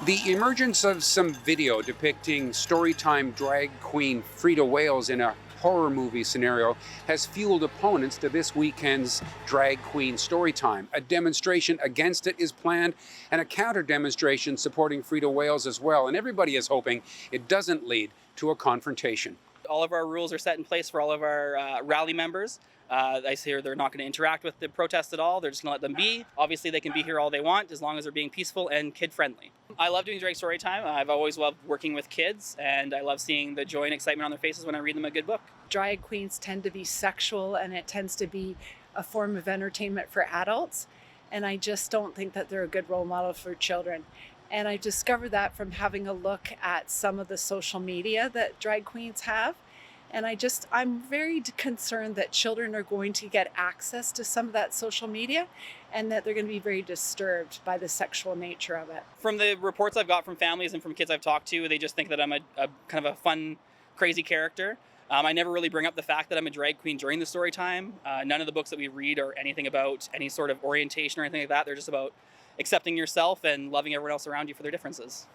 The emergence of some video depicting storytime drag queen Frida Wales in a horror movie scenario has fueled opponents to this weekend's drag queen storytime. A demonstration against it is planned and a counter demonstration supporting Frida Wales as well. And everybody is hoping it doesn't lead to a confrontation. All of our rules are set in place for all of our rally members. I hear they're not going to interact with the protest at all. They're just going to let them be. Obviously, they can be here all they want as long as they're being peaceful and kid-friendly. I love doing drag story time. I've always loved working with kids, and I love seeing the joy and excitement on their faces when I read them a good book. Drag queens tend to be sexual, and it tends to be a form of entertainment for adults. And I just don't think that they're a good role model for children. And I discovered that from having a look at some of the social media that drag queens have. And I'm very concerned that children are going to get access to some of that social media and that they're going to be very disturbed by the sexual nature of it. From the reports I've got from families and from kids I've talked to, they just think that I'm a kind of a fun, crazy character. I never really bring up the fact that I'm a drag queen during the story time. None of the books that we read are anything about any sort of orientation or anything like that. They're just about accepting yourself and loving everyone else around you for their differences.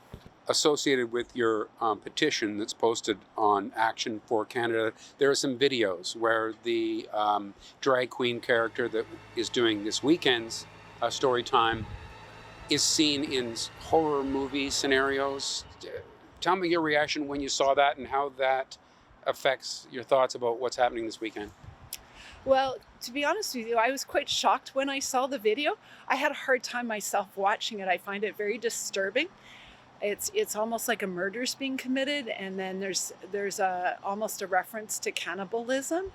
Associated with your petition that's posted on Action for Canada, there are some videos where the drag queen character that is doing this weekend's story time is seen in horror movie scenarios. Tell me your reaction when you saw that and how that affects your thoughts about what's happening this weekend. Well, to be honest with you, I was quite shocked when I saw the video. I had a hard time myself watching it. I find it very disturbing. It's almost like a murder's being committed, and then there's almost a reference to cannibalism,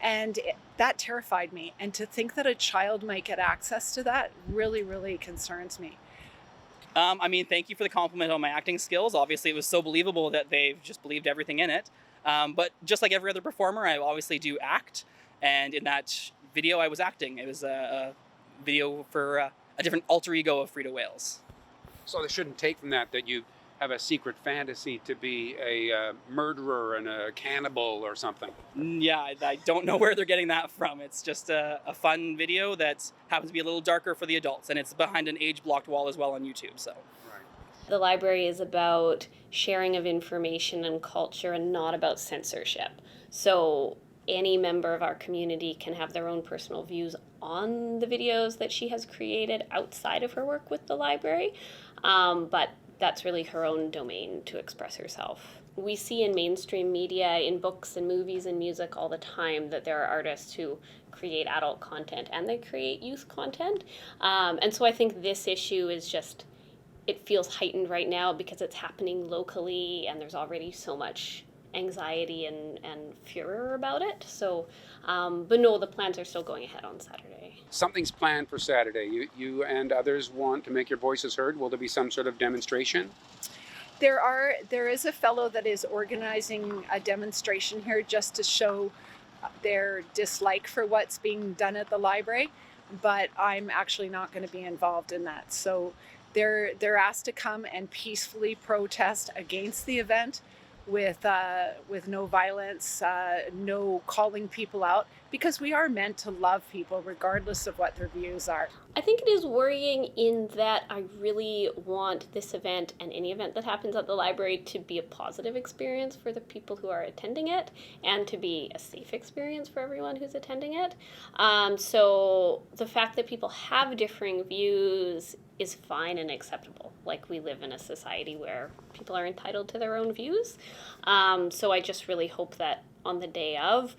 and that terrified me. And to think that a child might get access to that really, really concerns me. Thank you for the compliment on my acting skills. Obviously, it was so believable that they've just believed everything in it. But just like every other performer, I obviously do act, and in that video, I was acting. It was a video for a different alter ego of Frida Wales. So they shouldn't take from that you have a secret fantasy to be a murderer and a cannibal or something. Yeah, I don't know where they're getting that from. It's just a fun video that happens to be a little darker for the adults, and it's behind an age-blocked wall as well on YouTube. So. Right. The library is about sharing of information and culture and not about censorship. So any member of our community can have their own personal views on the videos that she has created outside of her work with the library, but that's really her own domain to express herself. We see in mainstream media, in books and movies and music all the time, that there are artists who create adult content and they create youth content. And so I think this issue is just, it feels heightened right now because it's happening locally and there's already so much anxiety and furor about it. So, but no, the plans are still going ahead on Saturday. Something's planned for Saturday. You and others want to make your voices heard. Will there be some sort of demonstration? There is a fellow that is organizing a demonstration here just to show their dislike for what's being done at the library, but I'm actually not going to be involved in that. So they're asked to come and peacefully protest against the event with no violence, no calling people out, because we are meant to love people regardless of what their views are. I think it is worrying in that I really want this event and any event that happens at the library to be a positive experience for the people who are attending it and to be a safe experience for everyone who's attending it. So the fact that people have differing views is fine and acceptable. Like, we live in a society where people are entitled to their own views. So I just really hope that on the day of,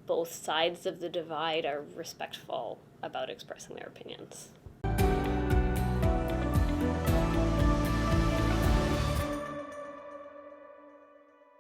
both sides of the divide are respectful about expressing their opinions.